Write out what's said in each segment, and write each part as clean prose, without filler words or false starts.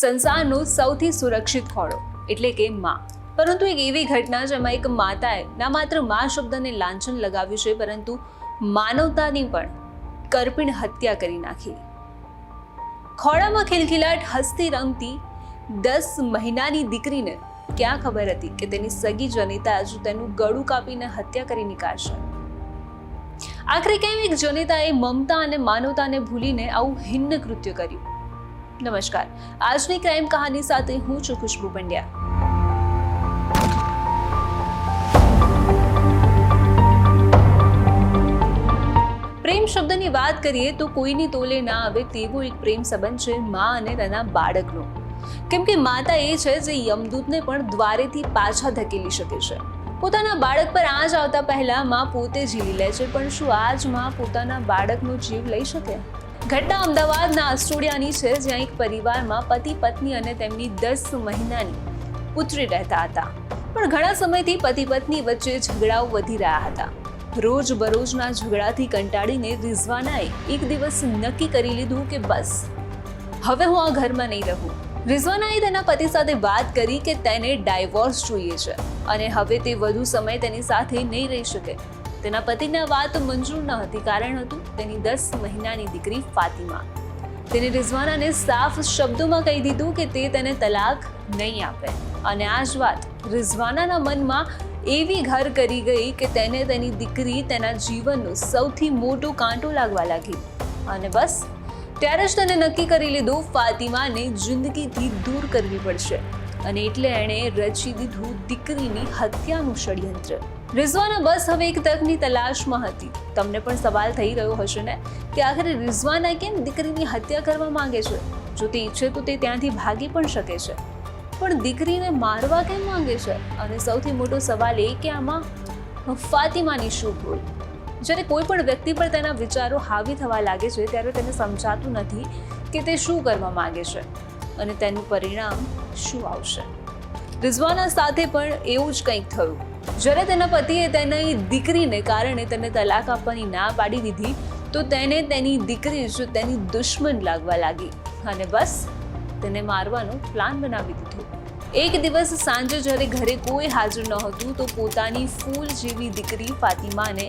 સંસારનો સૌથી સુરક્ષિત ખોળો એટલે કે માં. પરંતુ એક એવી ઘટના જેમાં એક માતાએ ના માત્ર માં શબ્દને લાંછન લગાવ્યું છે, પરંતુ માનવતાની પણ કરપીણ હત્યા કરી નાખી. ખોળામાં ખિલખિલાટ હસતી રમતી 10 મહિનાની દીકરીને ક્યાં ખબર હતી કે તેની સગી જનિતા જ તેનું ગળું કાપીને હત્યા કરી નીકાળશે. આખરે કેમ એક જનિતાએ મમતા અને માનવતાને ભૂલીને આવું હિન્ન કૃત્ય કર્યું? નમસ્કાર, આજની ક્રાઇમ કહાની સાથે હું છું ખુશ્બુ પંડ્યા. પ્રેમ શબ્દની વાત કરીએ તો કોઈની તોલે ના આવે તેવો એક પ્રેમ સંબંધ છે માં અને તેના બાળકનો. કેમ કે માતા એ છે જે યમદૂતને પણ દ્વારેથી પાછા ધકેલી શકે છે. પોતાના બાળક પર આંચ આવતા પહેલા માં પોતે જીવી લે છે, પણ શું આ જ માં પોતાના બાળકનો જીવ લઈ શકે? ઘટના અમદાવાદના અસ્ટોડિયાની છે, જ્યાં એક પરિવારમાં પતિ પત્ની અને તેમની 10 મહિનાની પુત્રી રહેતા હતા. પણ ઘણા સમયથી પતિ પત્ની વચ્ચે ઝઘડાઓ વધી રહ્યા હતા. રોજ બરોજના ઝઘડાથી કંટાળીને રિઝવાનાએ એક દિવસ નક્કી કરી લીધું કે બસ હવે હું આ ઘરમાં નહીં રહું. રિઝવાનાએ તેના પતિ સાથે વાત કરી કે તેને ડાયવોર્સ જોઈએ છે અને હવે તે વધુ સમય તેની સાથે નહીં રહી શકે. તેના પતિને આ વાત મંજૂર ન હતી. કારણ હતું તેની 10 મહિનાની દીકરી ફાતિમા. તેને રિઝવાનાને સાફ શબ્દોમાં કહી દીધું કે તે તેને તલાક નહીં આપે. અને આ જ વાત રિઝવાનાના મનમાં એવી ઘર કરી ગઈ કે તેને તેની દીકરી તેના જીવનનો સૌથી મોટો કાંટો લાગવા લાગી. અને બસ ત્યારે જ તેને નક્કી કરી લીધું ફાતિમાને જિંદગીથી દૂર કરવી પડશે. અને એટલે એણે રચી દીધું દીકરીની હત્યાનું ષડયંત્ર. રિઝવાના બસ હવે એક તકની તલાશમાં હતી. તમને પણ સવાલ થઈ રહ્યો હશે ને કે આખરે રિઝવાના કેમ દીકરીની હત્યા કરવા માંગે છે? જો તે ઈચ્છે તો તે ત્યાંથી ભાગી પણ શકે છે, પણ દીકરીને મારવા કેમ માંગે છે? અને સૌથી મોટો સવાલ એ કે આમાં ફાતિમાની શું ભૂલ? જ્યારે કોઈ પણ વ્યક્તિ પર તેના વિચારો હાવી થવા લાગે છે ત્યારે તેને સમજાતું નથી કે તે શું કરવા માંગે છે અને તેનું પરિણામ શું આવશે. રિઝવાના સાથે પણ એવું જ કંઈક થયું. જ્યારે તેના પતિએ તેની દીકરીને કારણે તેને તલાક આપવાની ના પાડી દીધી તો તેને તેની દીકરી જ તેની દુશ્મન લાગવા લાગી અને બસ તેને મારવાનો પ્લાન બનાવી દીધો. એક દિવસ સાંજે જ્યારે ઘરે કોઈ હાજર ન હતું તો પોતાની ફૂલ જેવી દીકરી ફાતિમાને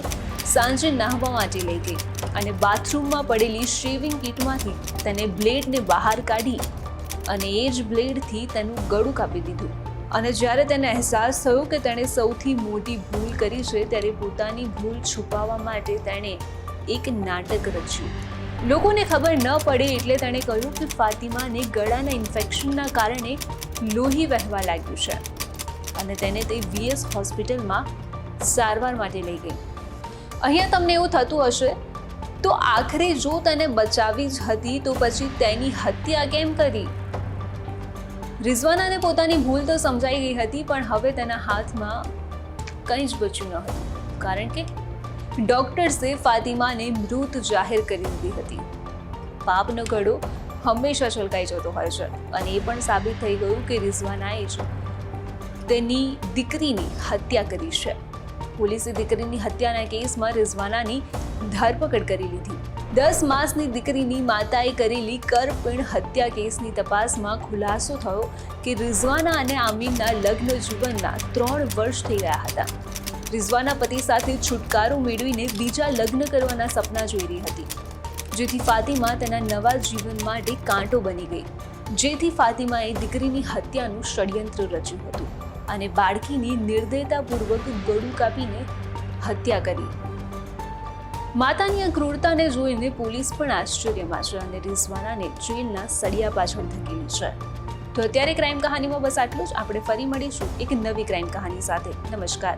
સાંજે નાહવા માટે લઈ ગઈ અને બાથરૂમમાં પડેલી શેવિંગ કીટમાંથી તેને બ્લેડને બહાર કાઢી અને એ જ બ્લેડથી તેનું ગળું કાપી દીધું. અને જ્યારે તેને અહેસાસ થયો કે તેણે સૌથી મોટી ભૂલ કરી છે ત્યારે પોતાની ભૂલ છુપાવવા માટે તેણે એક નાટક રચ્યું. લોકોને ખબર ન પડે એટલે તેણે કહ્યું કે ફાતિમાને ગળાના ઇન્ફેક્શનના કારણે લોહી વહેવા લાગ્યું છે અને તેને તે VS હોસ્પિટલમાં સારવાર માટે લઈ ગઈ. અહીંયા તમને એવું થતું હશે તો આખરે જો તેને બચાવી જ હતી તો પછી તેની હત્યા કેમ કરી? રિઝવાનાને પોતાની ભૂલ તો સમજાઈ ગઈ હતી, પણ હવે તેના હાથમાં કંઈ જ બચ્યું ન હતું. કારણ કે ડોક્ટર્સે ફાતિમાને મૃત જાહેર કરી દીધી હતી. પાપનો ઘડો હંમેશા છલકાઈ જતો હોય છે અને એ પણ સાબિત થઈ ગયું કે રિઝવાનાએ જ તેની દીકરીની હત્યા કરી છે. પોલીસે દીકરીની હત્યાના કેસમાં રિઝવાનાની ધરપકડ કરી લીધી. 10 માસની દીકરીની માતાએ કરેલી કરપીણ હત્યા કેસની તપાસમાં ખુલાસો થયો કે રિઝવાના અને આમીનના લગ્ન જીવનના 3 વર્ષ થઈ ગયા હતા. રિઝવાના પતિ સાથે છુટકારો મેળવીને બીજા લગ્ન કરવાના સપના જોઈ રહી હતી, જેથી ફાતિમા તેના નવા જીવન માટે કાંટો બની ગઈ. જેથી ફાતિમાએ દીકરીની હત્યાનું ષડયંત્ર રચ્યું હતું અને બાળકીની નિર્દયતાપૂર્વક ગળું કાપીને હત્યા કરી. માતાની આ ક્રૂરતાને જોઈને પોલીસ પણ આશ્ચર્યમાં છે અને રિઝવાનાને જેલના સળિયા પાછળ ધકેલી છે. તો અત્યારે ક્રાઇમ કહાનીમાં બસ આટલું જ. આપણે ફરી મળીશું એક નવી ક્રાઇમ કહાની સાથે. નમસ્કાર.